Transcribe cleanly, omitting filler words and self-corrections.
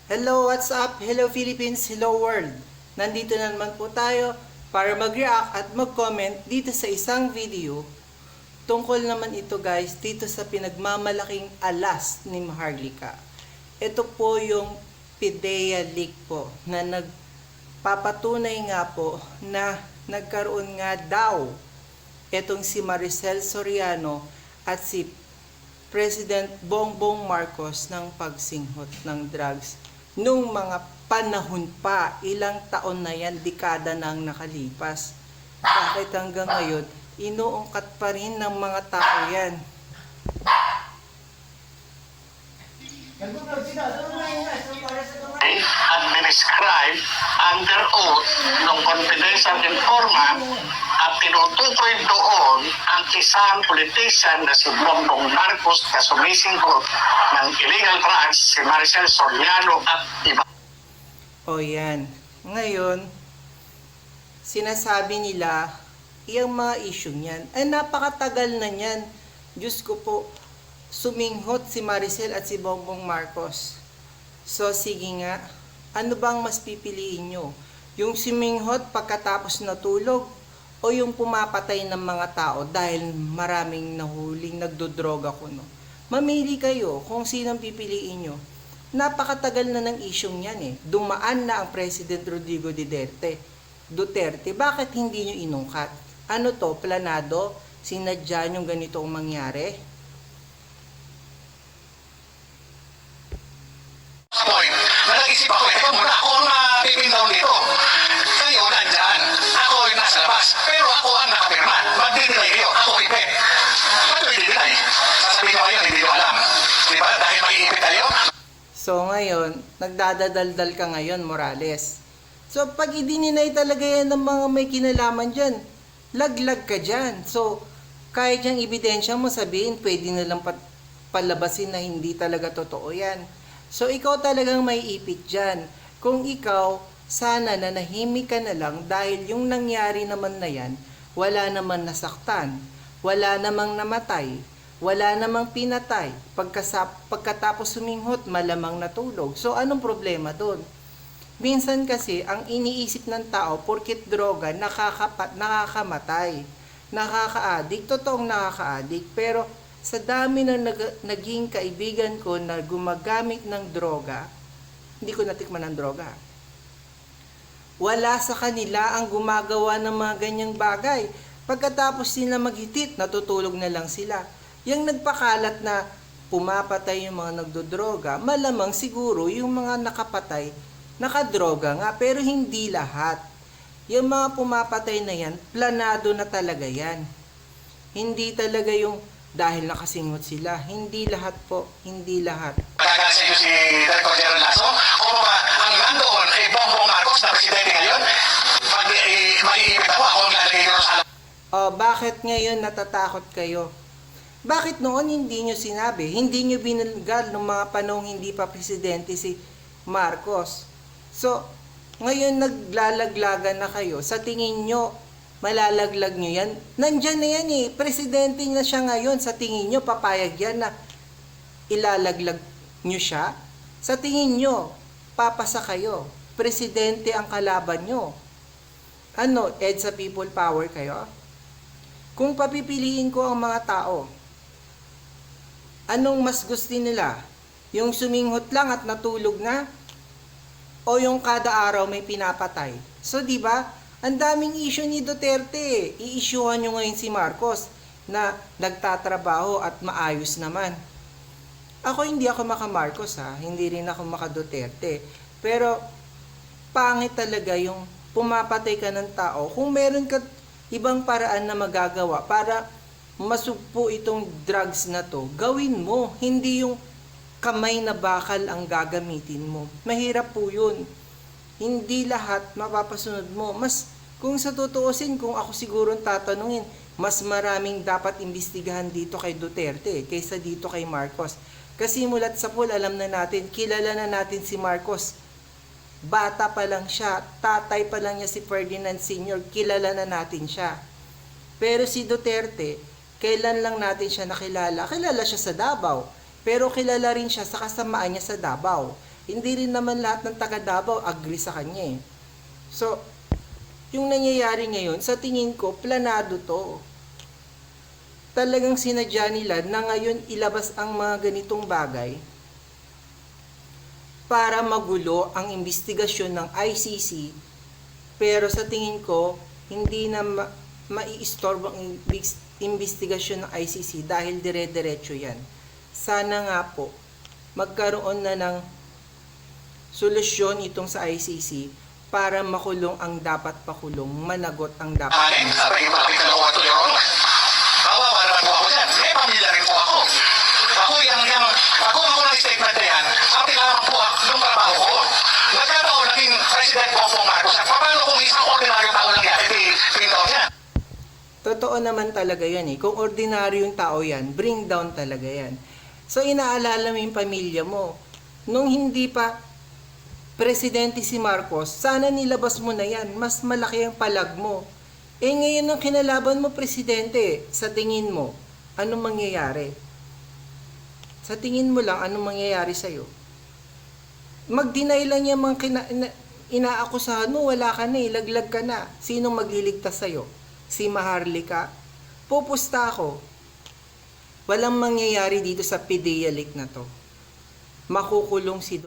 Hello, what's up? Hello Philippines, hello world. Nandito na naman po tayo para mag-react at mag-comment dito sa isang video. Tungkol naman ito guys, dito sa pinagmamalaking alas ni Maharlika. Ito po yung PIDEA leak po na nagpapatunay nga po na nagkaroon nga daw itong si Maricel Soriano at si President Bongbong Marcos ng pagsinghot ng drugs nung mga panahon pa, ilang taon na yan, dekada nang nakalipas. Bakit hanggang ngayon, inuungkat pa rin ng mga tao yan? At dinescribe under oath ng confidential informant at tinutukoy doon ang isang politician na si Bongbong Marcos na sumisingkot ng illegal drugs, si Maricel Soriano at iba. O yan. Ngayon, sinasabi nila, iyang mga issue niyan, ay napakatagal na niyan. Diyos ko po, suminghot si Maricel at si Bongbong Marcos. So sige nga, ano bang mas pipiliin nyo? Yung suminghot pagkatapos natulog o yung pumapatay ng mga tao dahil maraming nahuling nagdodroga kuno? Mamili kayo kung sinong pipiliin nyo. Napakatagal na ng isyong yan eh. Dumaan na ang President Rodrigo Duterte. Bakit hindi nyo inungkat? Ano to? Planado? Sinadya nyo ganito ang mangyari? Point. Nag-isip ako, ito muna ako ang pipindaw nito. Kayo nandyan. Ako yung nasa labas. Pero ako ang nakapirma. Magdidinay kayo. Ako ipit. Ba't yung didinay? Sasabihin ko kayo, hindi ko alam. Diba? Dahil mag-iipit tayo. So ngayon, nagdadadaldal ka ngayon, Morales. So pag idininay talaga yan ng mga may kinalaman dyan, laglag ka dyan. So kahit yung ebidensya mo sabihin, pwede na lang palabasin na hindi talaga totoo yan. So ikaw talagang may ipit dyan. Kung ikaw, sana nanahimik ka na lang dahil yung nangyari naman na yan, wala namang nasaktan, wala namang namatay, wala namang pinatay. Pagkatapos suminghot, malamang natulog. So anong problema doon? Minsan kasi, ang iniisip ng tao, porkit droga, nakakamatay, nakaka-addict, totoong nakaka-addict. Pero sa dami ng naging kaibigan ko na gumagamit ng droga, hindi ko natikman ng droga. Wala sa kanila ang gumagawa ng mga ganyang bagay. Pagkatapos nila maghitit, natutulog na lang sila. Yung nagpakalat na pumapatay yung mga nagdodroga, malamang siguro yung mga nakapatay, nakadroga nga, pero hindi lahat. Yung mga pumapatay na yan, planado na talaga yan. Hindi talaga yung dahil nakasinghot sila. Hindi lahat po, hindi lahat. Kagagal sa iyo si Director General Lasso. Kung ba ang nandoon kay Bongbong Marcos na presidente ngayon, mag-iipit ako ang lalagay nyo sa alam. O, bakit ngayon natatakot kayo? Bakit noon hindi nyo sinabi? Hindi nyo binulgar ng mga panahong hindi pa presidente si Marcos. So, ngayon naglalaglagan na kayo. Sa tingin nyo, malalaglag nyo yan? Nandyan na yan eh. Presidente na siya ngayon. Sa tingin nyo, papayag yan na ilalaglag nyo siya? Sa tingin nyo, papasa kayo. Presidente ang kalaban nyo. Ano, EDSA people power kayo? Kung papipiliin ko ang mga tao, anong mas gusto nila? Yung suminghot lang at natulog na? O yung kada araw may pinapatay? So, di ba? Ang daming issue ni Duterte. I-issuehan nyo ngayon si Marcos na nagtatrabaho at maayos naman. Ako hindi ako maka-Marcos ha. Hindi rin ako maka-Duterte. Pero, pangit talaga yung pumapatay ka ng tao. Kung meron ka ibang paraan na magagawa para masugpo itong drugs na to, gawin mo. Hindi yung kamay na bakal ang gagamitin mo. Mahirap po yun. Hindi lahat mapapasunod mo. Mas, kung sa tutuusin, kung ako siguro tatanungin, mas maraming dapat imbestigahan dito kay Duterte kaysa dito kay Marcos. Kasi mulat sa pool, alam na natin, kilala na natin si Marcos. Bata pa lang siya, tatay pa lang niya si Ferdinand Sr., kilala na natin siya. Pero si Duterte, kailan lang natin siya nakilala? Kilala siya sa Davao, pero kilala rin siya sa kasamaan niya sa Davao. Hindi rin naman lahat ng taga Davao agree sa kanya eh. So, yung nangyayari ngayon, sa tingin ko, planado to. Talagang sinadya nila na ngayon ilabas ang mga ganitong bagay para magulo ang investigasyon ng ICC, pero sa tingin ko, hindi na mai-istorbo ang investigasyon ng ICC dahil dire-diretso yan. Sana nga po, magkaroon na ng solusyon itong sa ICC para makulong ang dapat pakulong, managot ang dapat Anin, sabi yung malaki kalawa to, Your Honor. Kawawa naman po ako dyan. May pamilya rin po ako. Ako ang unang statement na yan, sabi lamang po nung trabaho ko. Nagkataon, naging President Bongbong Marcos. Paano kung isang ordinaryo tao lang yan, hindi pindaw niya? Totoo naman talaga yan eh. Kung ordinaryong tao yan, bring down talaga yan. So inaalala mo yung pamilya mo. Nung hindi pa presidente si Marcos, sana nilabas mo na yan. Mas malaki ang palag mo. Eh ngayon nang kinalaban mo presidente, sa tingin mo, anong mangyayari? Sa tingin mo lang, anong mangyayari sa'yo? Mag-deny lang yung mga inaakusahan mo, wala ka na eh, laglag ka na. Sinong magliligtas sa'yo? Si Maharlika? Pupusta ako. Walang mangyayari dito sa PDEA Lake na to. Makukulong si